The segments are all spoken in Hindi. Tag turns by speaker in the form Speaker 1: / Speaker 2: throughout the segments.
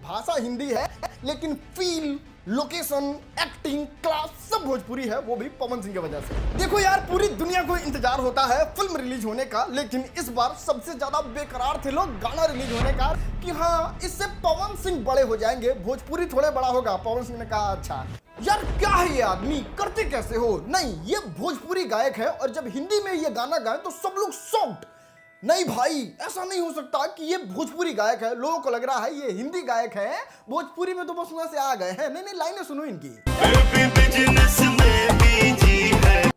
Speaker 1: भाषा हिंदी है लेकिन फील, लोकेशन, एक्टिंग, क्लास सब भोजपुरी है, वो भी पवन सिंह की वजह से। देखो यार, पूरी दुनिया को इंतजार होता है फिल्म रिलीज होने का, लेकिन इस बार सबसे ज्यादा बेकरार थे लोग गाना रिलीज होने का कि हाँ इससे पवन सिंह बड़े हो जाएंगे, भोजपुरी थोड़े बड़ा होगा। पवन सिंह ने कहा अच्छा यार क्या है ये आदमी, करते कैसे हो? नहीं, ये भोजपुरी गायक है और जब हिंदी में ये गाना गाए तो सब लोग शॉक्ड। नहीं भाई, ऐसा नहीं हो सकता कि ये भोजपुरी गायक है, लोगों को लग रहा है ये हिंदी गायक है, भोजपुरी में तो बस वहां से आ गए हैं। नहीं, लाइनें सुनो इनकी।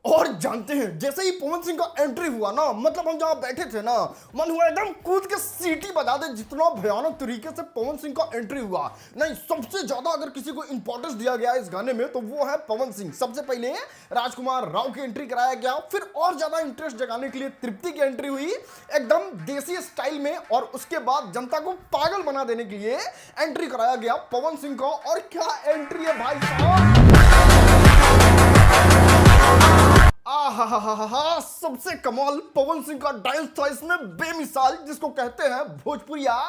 Speaker 1: और जानते हैं जैसे ही पवन सिंह का एंट्री हुआ ना, मतलब हम जहां बैठे थे ना, मन हुआ एकदम कूद के सीटी बजा दे, जितना भयानक तरीके से पवन सिंह का एंट्री हुआ। नहीं, सबसे ज्यादा अगर किसी को इंपॉर्टेंस दिया गया इस गाने में तो वो है पवन सिंह। सबसे पहले राजकुमार राव की एंट्री कराया गया, फिर और ज्यादा इंटरेस्ट जगाने के लिए तृप्ति की एंट्री हुई एकदम देसी स्टाइल में, और उसके बाद जनता को पागल बना देने के लिए एंट्री कराया गया पवन सिंह को। और क्या एंट्री है भाई साहब, आहा, सबसे कमाल पवन सिंह का डांस था इसमें बेमिसाल, जिसको कहते हैं भोजपुरिया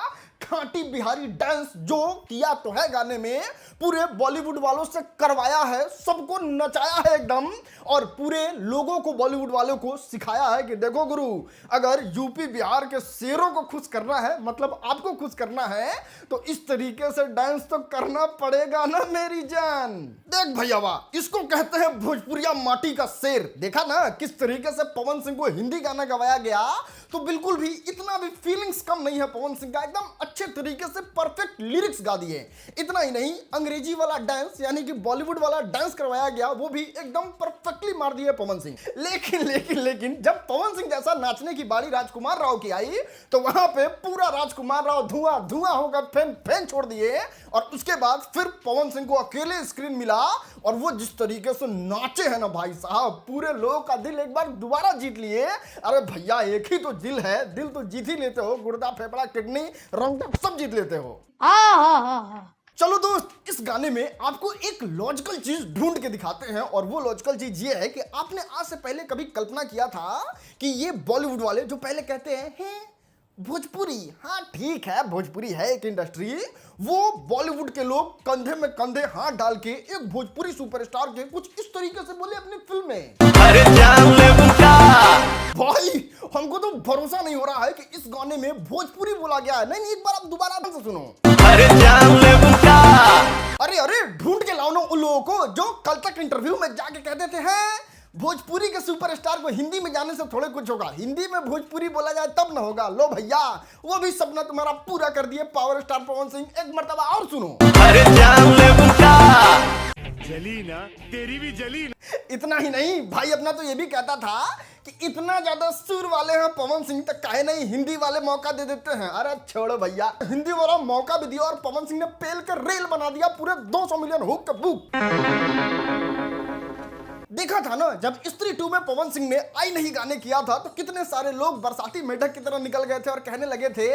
Speaker 1: खाटी बिहारी डांस, जो किया तो है गाने में, पूरे बॉलीवुड वालों से करवाया है, सबको नचाया है एकदम, और पूरे लोगों को, बॉलीवुड वालों को सिखाया है कि देखो गुरु, अगर यूपी बिहार के शेरों को खुश करना है, मतलब आपको खुश करना है, तो इस तरीके से डांस तो करना पड़ेगा ना मेरी जान। देख भैया वाह, इसको कहते हैं भोजपुरिया माटी का शेर। देखा ना किस तरीके से पवन सिंह को हिंदी गाना गवाया गया, तो बिल्कुल भी इतना भी फीलिंग्स कम नहीं है पवन सिंह का, एकदम अच्छे तरीके से परफेक्ट लिरिक्स गा दिए। इतना ही नहीं, अंग्रेजी वाला डांस यानी कि बॉलीवुड वाला डांस करवाया गया, वो भी एकदम परफेक्टली मार दिए पवन सिंह। लेकिन जब पवन सिंह जैसा नाचने की बारी राजकुमार राव की आई, तो वहां पे पूरा राजकुमार राव धुआं होकर फैन छोड़ दिए, और उसके बाद फिर पवन सिंह को अकेले स्क्रीन मिला, और वो जिस तरीके से नाचे हैं ना भाई साहब, पूरे लोगों का दिल एक बार दोबारा जीत लिए। अरे भैया, एक ही तो दिल है, दिल तो जीत ही लेते हो, गुर्दा, फेफड़ा, किडनी, रंग सब जीत लेते हो। चलो दोस्त, इस गाने में आपको एक लॉजिकल चीज ढूंढ के दिखाते हैं, और वो लॉजिकल चीज ये है कि आपने आज से पहले कभी कल्पना किया था कि ये बॉलीवुड वाले जो पहले कहते हैं भोजपुरी, हाँ ठीक है भोजपुरी है एक इंडस्ट्री, वो बॉलीवुड के लोग कंधे में कंधे हाथ डाल के एक भोजपुरी सुपरस्टार के कुछ इस तरीके से बोले अपनी फिल्म में। भाई हमको तो भरोसा नहीं हो रहा है कि इस गाने में भोजपुरी बोला गया है। नहीं, एक बार आप दोबारा ढंग से सुनो। अरे ढूंढ के लाओ ना उन लोगों को जो कल तक इंटरव्यू में जाके कहते थे हैं भोजपुरी के सुपरस्टार को हिंदी में जाने से थोड़े कुछ होगा, हिंदी में भोजपुरी बोला जाए तब ना होगा। लो भैया, वो भी सपना तुम्हारा पूरा कर दिए पावर स्टार पवन सिंह। एक मर्तबा और सुनो।
Speaker 2: जली ना, तेरी भी जली ना।
Speaker 1: इतना ही नहीं, भाई अपना तो ये भी कहता था कि इतना ज्यादा सुर वाले हैं पवन सिंह, तक काहे नहीं हिंदी वाले मौका दे देते हैं। अरे छोड़ो भैया, हिंदी वाला मौका भी दिया और पवन सिंह ने पेल कर रेल बना दिया पूरे 200 मिलियन हुक का बुक। देखा था ना, जब स्त्री 2 में पवन सिंह ने आई नहीं गाने किया था, तो कितने सारे लोग बरसाती मेढक की तरह निकल गए थे और कहने लगे थे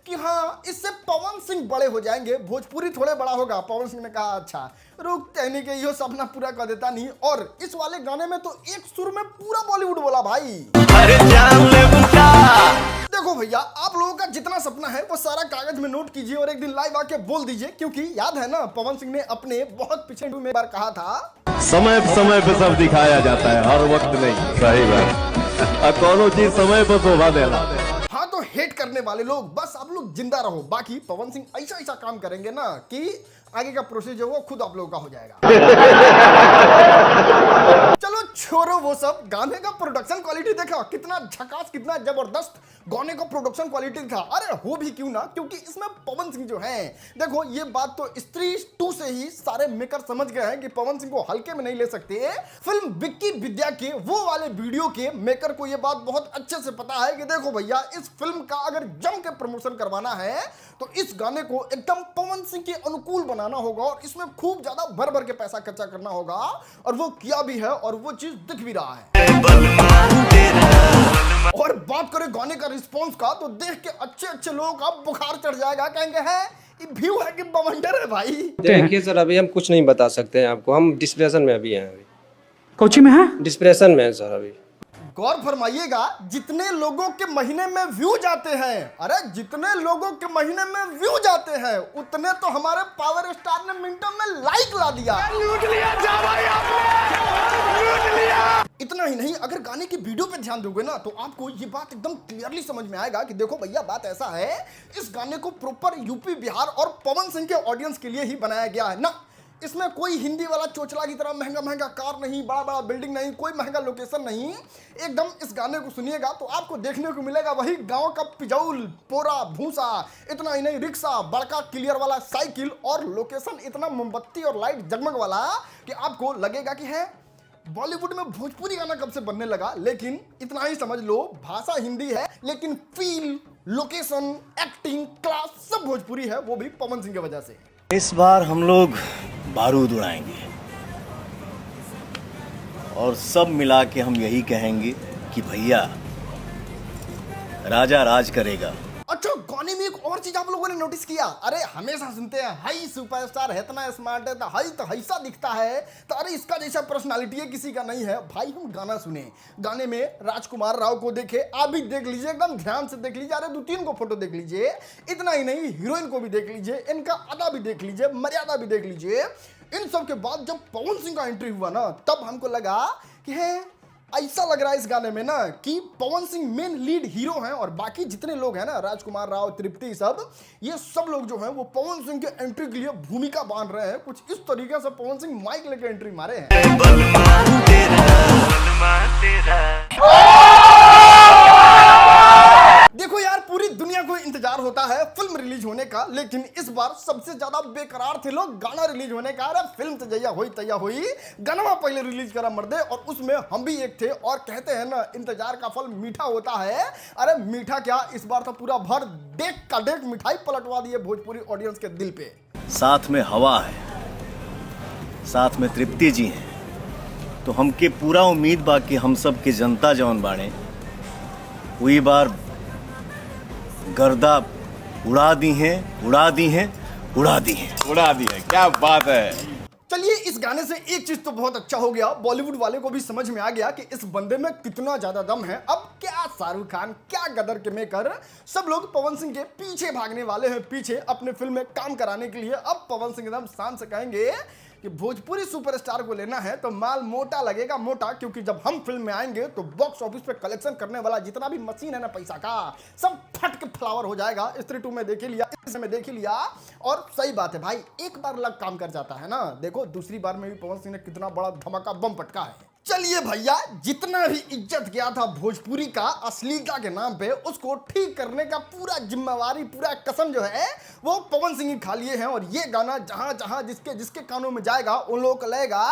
Speaker 1: कि हाँ इससे पवन सिंह बड़े हो जाएंगे, भोजपुरी थोड़े बड़ा होगा। पवन सिंह ने कहा अच्छा रुक, कहने के यो सपना पूरा कर देता नहीं। और इस वाले गाने में तो एक सुर में पूरा बॉलीवुड बोला भाई। देखो भैया, आप लोगों का जितना सपना है वो सारा कागज में नोट कीजिए और एक दिन लाइव आके बोल दीजिए, क्योंकि याद है ना पवन सिंह ने अपने बहुत पिछले में बार कहा था
Speaker 3: समय पे सब दिखाया जाता है, हर वक्त नहीं। सही बात, कौनो चीज समय पर शोभा देना।
Speaker 1: हाँ, तो हेट करने वाले लोग बस आप लोग जिंदा रहो, बाकी पवन सिंह ऐसा काम करेंगे ना कि आगे का प्रोसेस जो वो खुद आप लोगों का हो जाएगा। चलो छोड़ो वो सब, गाने का प्रोडक्शन क्वालिटी देखा कितना झकास, कितना जबरदस्त गाने का प्रोडक्शन क्वालिटी था। अरे हो भी क्यों ना, क्योंकि इसमें पवन सिंह जो है, देखो ये बात तो स्त्री 2 से ही सारे मेकर समझ गए हैं कि पवन सिंह को हल्के में नहीं ले सकते। फिल्म विक्की विद्या के वो वाले वीडियो के मेकर को ये बात बहुत अच्छे से पता है कि देखो भैया, इस फिल्म का अगर जम के प्रमोशन करवाना है तो इस गाने को एकदम पवन सिंह के अनुकूल बनाना होगा, और इसमें खूब ज्यादा भर के पैसा खर्चा करना होगा, और वो किया भी है और वो चीज दिख भी रहा है। और बात करें गाने का रिस्पांस का, तो देख के अच्छे लोगों का बुखार चढ़ जाएगा, कहेंगे है ये व्यू है कि बवंडर है भाई।
Speaker 4: देखिए सर, अभी हम कुछ नहीं बता सकते हैं आपको, हम डिस्प्रेशन में अभी हैं। अभी
Speaker 5: कोची में है?
Speaker 4: डिस्प्रेशन में है सर अभी।
Speaker 1: गौर फरमाइएगा, जितने लोगों के महीने में व्यू जाते हैं, अरे जितने लोगों के महीने में व्यू जाते हैं, उतने तो हमारे पावर स्टार ने मिनटों में लाइक ला दिया।
Speaker 2: लूट लिया जा भाई आपने, लूट लिया।
Speaker 1: इतना ही नहीं, अगर गाने की वीडियो पे ध्यान दोगे ना तो आपको ये बात एकदम क्लियरली समझ में आएगा कि देखो भैया, बात ऐसा है, इस गाने को प्रॉपर यूपी, बिहार और पवन सिंह के ऑडियंस के लिए ही बनाया गया है ना। इसमें कोई हिंदी वाला चोचला की तरह महंगा महंगा कार नहीं, बड़ा बड़ा बिल्डिंग नहीं, कोई महंगा लोकेशन नहीं। एकदम इस गाने को सुनिएगा तो आपको देखने को मिलेगा वही गांव का पिजौल, पोरा, भूसा। इतना ही नहीं, रिक्शा, बड़का क्लियर वाला साइकिल और लोकेशन इतना मोमबत्ती और लाइट जगमग वाला कि आपको लगेगा कि है बॉलीवुड में भोजपुरी गाना कब से बनने लगा। लेकिन इतना ही समझ लो, भाषा हिंदी है लेकिन फील, लोकेशन, एक्टिंग, क्लास सब भोजपुरी है, वो भी पवन सिंह की वजह से।
Speaker 4: इस बार हम लोग बारूद उड़ाएंगे और सब मिला के हम यही कहेंगे कि भैया राजा राज करेगा।
Speaker 1: अच्छा, गाने में एक और चीज आप लोगों ने नोटिस किया? अरे हमेशा सुनते हैं हाई सुपरस्टार है, इतना स्मार्ट है, तो हाई तो ऐसा दिखता है, तो अरे इसका जैसा पर्सनालिटी है किसी का नहीं है। भाई हम गाना सुने, गाने में राजकुमार राव को देखे, आप भी देख लीजिए, एकदम ध्यान से देख लीजिए, अरे 2-3 को फोटो देख लीजिए। इतना ही नहीं, हीरोइन को भी देख लीजिए, इनका अदा भी देख लीजिए, मर्यादा भी देख लीजिए। इन सब के बाद जब पवन सिंह का एंट्री हुआ ना, तब हमको लगा कि है ऐसा लग रहा है इस गाने में ना कि Pawan Singh main lead hero हैं और बाकी जितने लोग हैं ना, राजकुमार राव, तृप्ति, सब ये सब लोग जो हैं वो पवन सिंह के एंट्री के लिए भूमिका बांध रहे हैं। कुछ इस तरीके से पवन सिंह माइक लेके एंट्री मारे हैं। देखो यार, पूरी दुनिया को इंतजार होता है फिल्म रिलीज होने का, लेकिन इस बार सबसे ज्यादा बेकरार थे लोग गाना रिलीज होने का। अरे फिल्म तो जैया हुई तैया हुई, गाना पहले रिलीज करा मर्दे, और उसमें हम भी एक थे। और कहते हैं ना, इंतजार का फल मीठा होता है। अरे मीठा क्या, इस बार तो पूरा भर डेक का डेक मिठाई पलटवा दिए भोजपुरी ऑडियंस के दिल पे।
Speaker 4: साथ में हवा है, साथ में तृप्ति जी हैं, तो हमके पूरा उम्मीद बा कि हम सब के जनता जौन बाणे वही बार गर्दा उड़ा दी हैं, उड़ा दी हैं, उड़ा दी हैं,
Speaker 3: उड़ा दिया, क्या बात है।
Speaker 1: चलिए, इस गाने से एक चीज तो बहुत अच्छा हो गया, बॉलीवुड वाले को भी समझ में आ गया कि इस बंदे में कितना ज्यादा दम है। अब क्या शाहरुख खान, क्या गदर के मेकर, सब लोग पवन सिंह के पीछे भागने वाले हैं, पीछे अपने फिल्म में काम कराने के लिए। अब पवन सिंह एकदम शान से कहेंगे कि भोजपुरी सुपरस्टार को लेना है तो माल मोटा लगेगा, मोटा, क्योंकि जब हम फिल्म में आएंगे तो बॉक्स ऑफिस पे कलेक्शन करने वाला जितना भी मशीन है ना पैसा का, सब फट के फ्लावर हो जाएगा। स्त्री 2 में देख ही लिया, इसमें देख ही लिया। और सही बात है भाई, एक बार लग काम कर जाता है ना। देखो दूसरी बार में भी पवन सिंह ने कितना बड़ा धमाका बम पटका है। चलिए भैया, जितना भी इज्जत गया था भोजपुरी का अश्लीलता के नाम पे, उसको ठीक करने का पूरा जिम्मेवारी, पूरा कसम जो है वो पवन सिंह ही खा लिए हैं। और ये गाना जहां जहां जिसके जिसके कानों में जाएगा उन लोगों को लगेगा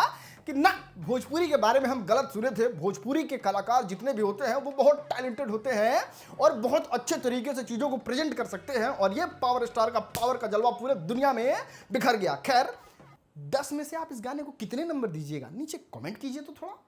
Speaker 1: कि ना, भोजपुरी के बारे में हम गलत सुने थे। भोजपुरी के कलाकार जितने भी होते हैं वो बहुत टैलेंटेड होते हैं और बहुत अच्छे तरीके से चीज़ों को प्रेजेंट कर सकते हैं। और ये पावर स्टार का पावर का जलवा पूरे दुनिया में बिखर गया। खैर, 10 में से आप इस गाने को कितने नंबर दीजिएगा, नीचे कमेंट कीजिए तो थोड़ा।